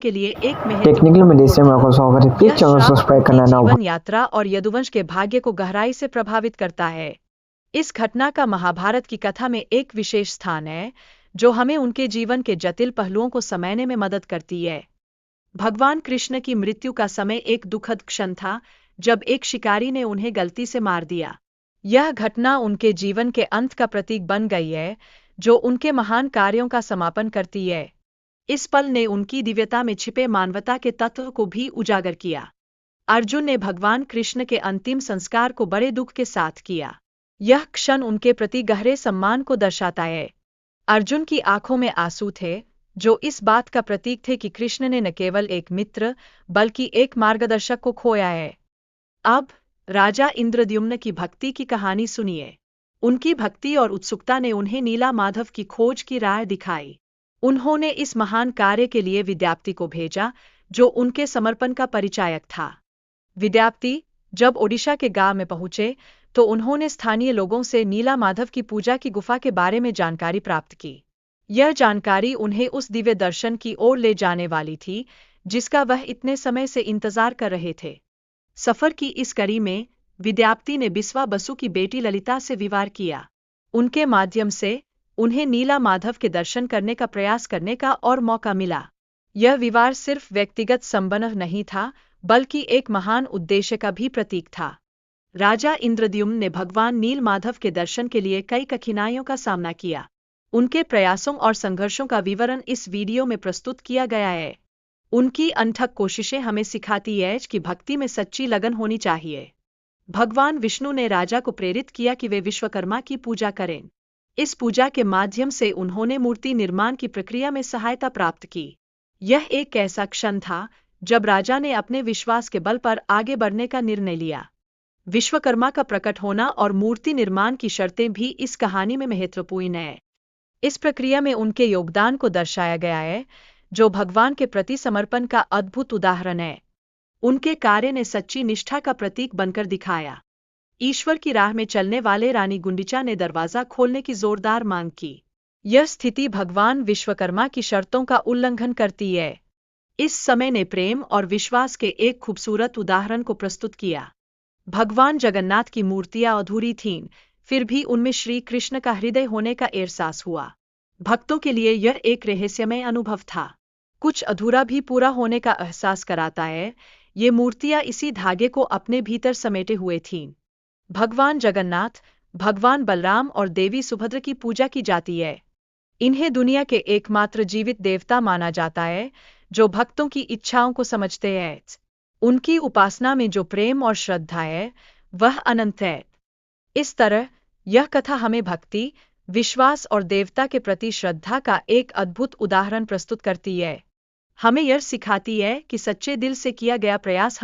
के लिए एक टेक्निकल मेडिसिन में आपको स्वागत है। प्लीज चैनल सब्सक्राइब करना ना जीवन यात्रा और यदुवंश के भाग्य को गहराई से प्रभावित करता है। इस घटना का महाभारत की कथा में एक विशेष स्थान है, जो हमें उनके जीवन के जटिल पहलुओं को समझने में मदद करती है। भगवान कृष्ण की मृत्यु का समय एक दुखद क्षण था, जब एक शिकारी ने उन्हें गलती से मार दिया। यह घटना उनके जीवन के अंत का प्रतीक बन गई है, जो उनके महान कार्यों का समापन करती है। इस पल ने उनकी दिव्यता में छिपे मानवता के तत्व को भी उजागर किया। अर्जुन ने भगवान कृष्ण के अंतिम संस्कार को बड़े दुख के साथ किया। यह क्षण उनके प्रति गहरे सम्मान को दर्शाता है। अर्जुन की आंखों में आंसू थे, जो इस बात का प्रतीक थे कि कृष्ण ने न केवल एक मित्र बल्कि एक मार्गदर्शक को खोया है। अब राजा इंद्रद्युम्न की भक्ति की कहानी सुनिए। उनकी भक्ति और उत्सुकता ने उन्हें नीला माधव की खोज की राह दिखाई। उन्होंने इस महान कार्य के लिए विद्यापति को भेजा, जो उनके समर्पण का परिचायक था। विद्यापति जब ओडिशा के गांव में पहुंचे, तो उन्होंने स्थानीय लोगों से नीला माधव की पूजा की गुफा के बारे में जानकारी प्राप्त की। यह जानकारी उन्हें उस दिव्य दर्शन की ओर ले जाने वाली थी, जिसका वह इतने समय से इंतजार कर रहे थे। सफर की इस कड़ी में विद्यापति ने बिस्वा बसु की बेटी ललिता से विवाह किया। उनके माध्यम से उन्हें नीला माधव के दर्शन करने का प्रयास करने का और मौका मिला। यह विवाह सिर्फ व्यक्तिगत संबंध नहीं था, बल्कि एक महान उद्देश्य का भी प्रतीक था। राजा इंद्रद्युम्न ने भगवान नील माधव के दर्शन के लिए कई कठिनाइयों का सामना किया। उनके प्रयासों और संघर्षों का विवरण इस वीडियो में प्रस्तुत किया गया है। उनकी अनथक कोशिशें हमें सिखाती हैं कि भक्ति में सच्ची लगन होनी चाहिए। भगवान विष्णु ने राजा को प्रेरित किया कि वे विश्वकर्मा की पूजा करें। इस पूजा के माध्यम से उन्होंने मूर्ति निर्माण की प्रक्रिया में सहायता प्राप्त की। यह एक ऐसा क्षण था जब राजा ने अपने विश्वास के बल पर आगे बढ़ने का निर्णय लिया। विश्वकर्मा का प्रकट होना और मूर्ति निर्माण की शर्तें भी इस कहानी में महत्वपूर्ण हैं। इस प्रक्रिया में उनके योगदान को दर्शाया गया है, जो भगवान के प्रति समर्पण का अद्भुत उदाहरण है। उनके कार्य ने सच्ची निष्ठा का प्रतीक बनकर दिखाया। ईश्वर की राह में चलने वाले रानी गुंडिचा ने दरवाजा खोलने की जोरदार मांग की। यह स्थिति भगवान विश्वकर्मा की शर्तों का उल्लंघन करती है। इस समय ने प्रेम और विश्वास के एक खूबसूरत उदाहरण को प्रस्तुत किया। भगवान जगन्नाथ की मूर्तियां अधूरी थीं, फिर भी उनमें श्री कृष्ण का हृदय होने का एहसास हुआ। भक्तों के लिए यह एक रहस्यमय अनुभव था। कुछ अधूरा भी पूरा होने का एहसास कराता है। ये मूर्तियां इसी धागे को अपने भीतर समेटे हुए थीं। भगवान जगन्नाथ, भगवान बलराम और देवी सुभद्रा की पूजा की जाती है। इन्हें दुनिया के एकमात्र जीवित देवता माना जाता है, जो भक्तों की इच्छाओं को समझते हैं। उनकी उपासना में जो प्रेम और श्रद्धा है, वह अनंत है। इस तरह यह कथा हमें भक्ति, विश्वास और देवता के प्रति श्रद्धा का एक अद्भुत उदाहरण प्रस्तुत करती है। हमें यह सिखाती है कि सच्चे दिल से किया गया प्रयास